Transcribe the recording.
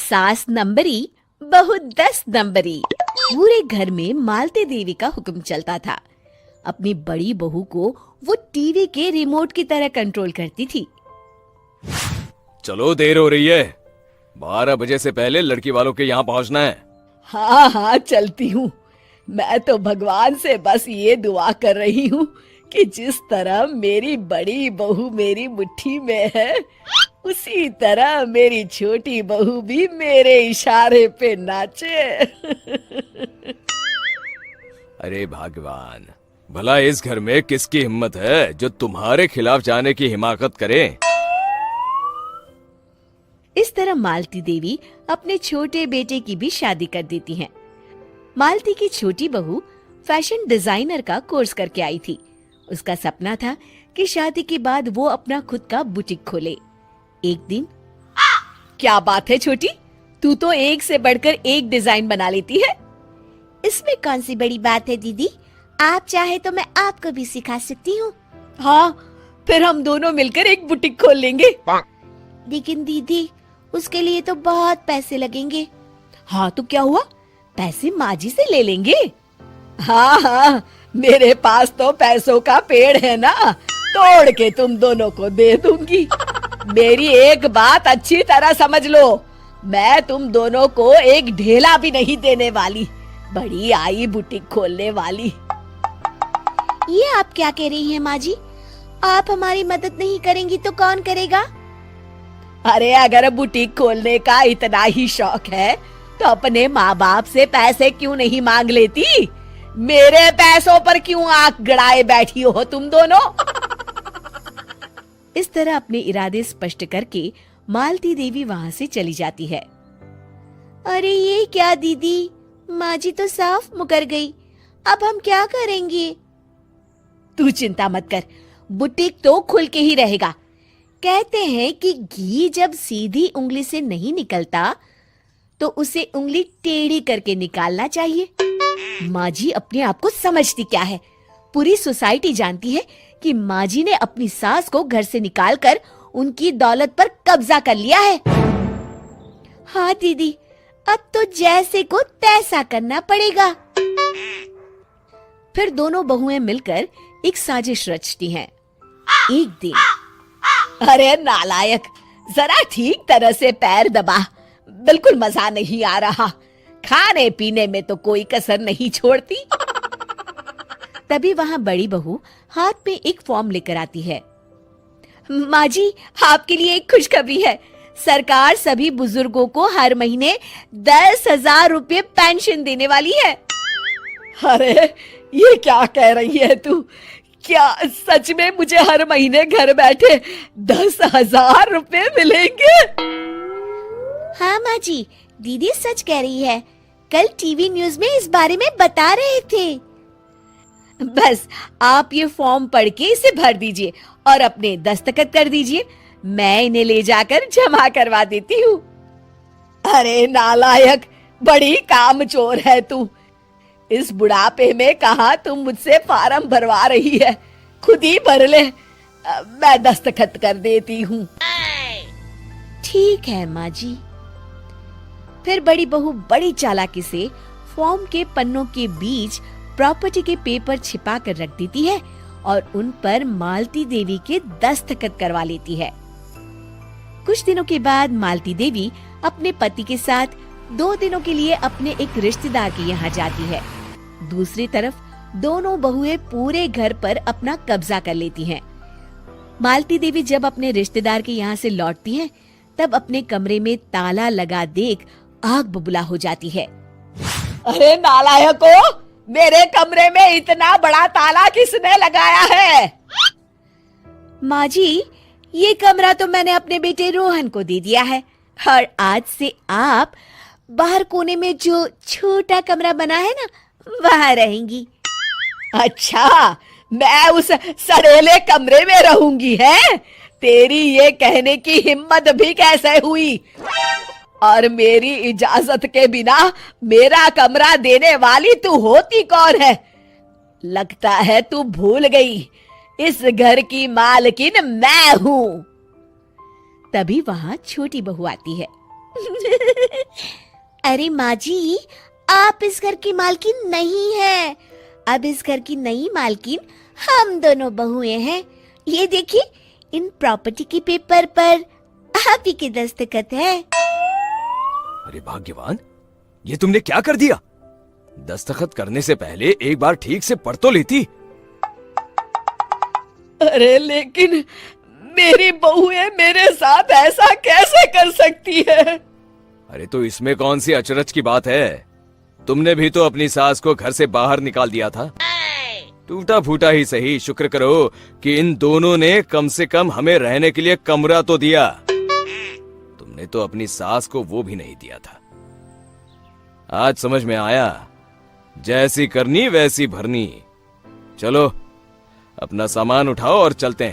सास नंबरी बहू 10 नंबरी। पूरे घर में मालती देवी का हुक्म चलता था। अपनी बड़ी बहू को वो टीवी के रिमोट की तरह कंट्रोल करती थी। चलो देर हो रही है, 12 बजे से पहले लड़की वालों के यहाँ पहुँचना है। हाँ हाँ चलती हूँ। मैं तो भगवान से बस ये दुआ कर रही हूँ कि जिस तरह मेरी बड़ी बहू मेरी मुट्ठी में है, उसी तरह मेरी छोटी बहू भी मेरे इशारे पे नाचे। अरे भगवान, भला इस घर में किसकी हिम्मत है जो तुम्हारे खिलाफ जाने की हिमाकत करे। इस तरह मालती देवी अपने छोटे बेटे की भी शादी कर देती हैं। मालती की छोटी बहू फैशन डिजाइनर का कोर्स करके आई थी। उसका सपना था कि शादी के बाद वो अपना खुद का बुटीक खोले। एक दिन, क्या बात है छोटी, तू तो एक से बढ़कर एक डिजाइन बना लेती है। इसमें कौन सी बड़ी बात है दीदी, आप चाहे तो मैं आपको भी सिखा सकती हूँ। हाँ, फिर हम दोनों मिलकर एक बुटीक खोल लेंगे। लेकिन दीदी, उसके लिए तो बहुत पैसे लगेंगे। हाँ तो क्या हुआ, पैसे माँ जी से ले लेंगे। हाँ हाँ, मेरे पास तो पैसों का पेड़ है ना, तोड़ के तुम दोनों को दे दूंगी। मेरी एक बात अच्छी तरह समझ लो, मैं तुम दोनों को एक ढेला भी नहीं देने वाली। बड़ी आई बुटीक खोलने वाली। ये आप क्या कह रही हैं माँ जी? आप हमारी मदद नहीं करेंगी तो कौन करेगा? अरे अगर बुटीक खोलने का इतना ही शौक है तो अपने माँ बाप से पैसे क्यों नहीं मांग लेती? मेरे पैसों पर क्यों आंख गड़ाए बैठी हो तुम दोनों? इस तरह अपने इरादे स्पष्ट करके मालती देवी वहाँ से चली जाती है। अरे ये क्या दीदी, माँ जी तो साफ मुकर गई, अब हम क्या करेंगे? तू चिंता मत कर, बुटीक तो खुल के ही रहेगा। कहते हैं कि घी जब सीधी उंगली से नहीं निकलता तो उसे उंगली टेढ़ी करके निकालना चाहिए। माँ जी अपने आप को समझती क्या है? पूरी सोसाइटी जानती है कि माँ जी ने अपनी सास को घर से निकालकर उनकी दौलत पर कब्जा कर लिया है। हाँ दीदी, अब तो जैसे को तैसा करना पड़ेगा। फिर दोनों बहुएं मिलकर एक साजिश रचती हैं। एक दिन, अरे नालायक, जरा ठीक तरह से पैर दबा, बिल्कुल मजा नहीं आ रहा। खाने पीने में तो कोई कसर नहीं छोड़ती। तभी वहाँ बड़ी बहू हाथ में एक फॉर्म लेकर आती है। माँ जी, आपके लिए एक खुशखबरी है। सरकार सभी बुजुर्गों को हर महीने 10,000 रुपये पेंशन देने वाली है। अरे ये क्या कह रही है तू? क्या सच में मुझे हर महीने घर बैठे 10,000 रुपये मिलेंगे? हाँ माँ जी, दीदी सच कह रही है। कल टीवी न्यूज में इस बारे में बता रहे थे। बस आप ये फॉर्म पढ़ के इसे भर दीजिए और अपने दस्तखत कर दीजिए। मैं इन्हें ले जाकर जमा करवा देती हूँ। अरे नालायक, बड़ी कामचोर है तू। इस बुढ़ापे में कहा तुम मुझसे फार्म भरवा रही है, खुद ही भर ले। मैं दस्तखत कर देती हूँ। ठीक है माँ जी। फिर बड़ी बहू बड़ी चालाकी से फॉर्म के पन्नों के बीच प्रॉपर्टी के पेपर छिपा कर रख देती है और उन पर मालती देवी के दस्तखत करवा लेती है। कुछ दिनों के बाद मालती देवी अपने पति के साथ 2 दिनों के लिए अपने एक रिश्तेदार के यहाँ जाती है। दूसरी तरफ दोनों बहुएं पूरे घर पर अपना कब्जा कर लेती हैं। मालती देवी जब अपने रिश्तेदार के यहाँ से लौटती हैं, तब अपने कमरे में ताला लगा देख आग बबूला हो जाती है। अरे नालायको, मेरे कमरे में इतना बड़ा ताला किसने लगाया है? माँ जी, ये कमरा तो मैंने अपने बेटे रोहन को दे दिया है और आज से आप बाहर कोने में जो छोटा कमरा बना है ना, वहाँ रहेंगी। अच्छा, मैं उस सड़ेले कमरे में रहूंगी है? तेरी ये कहने की हिम्मत भी कैसे हुई? और मेरी इजाजत के बिना मेरा कमरा देने वाली तू होती कौन है? लगता है तू भूल गई, इस घर की मालकिन मैं हूँ। तभी वहाँ छोटी बहू आती है। अरे माँ जी, आप इस घर की मालकिन नहीं है। अब इस घर की नई मालकिन हम दोनों बहुएं हैं। ये देखिए, इन प्रॉपर्टी के पेपर पर आप ही के दस्तखत है। अरे भाग्यवान, ये तुमने क्या कर दिया? दस्तखत करने से पहले एक बार ठीक से पढ़ तो लेती। अरे लेकिन मेरी बहुएं मेरे साथ ऐसा कैसे कर सकती है? अरे तो इसमें कौन सी अचरज की बात है? तुमने भी तो अपनी सास को घर से बाहर निकाल दिया था। टूटा फूटा ही सही, शुक्र करो कि इन दोनों ने कम से कम हमें रहने के लिए कमरा तो दिया। तुमने तो अपनी सास को वो भी नहीं दिया था। आज समझ में आया, जैसी करनी वैसी भरनी। चलो अपना सामान उठाओ और चलते हैं।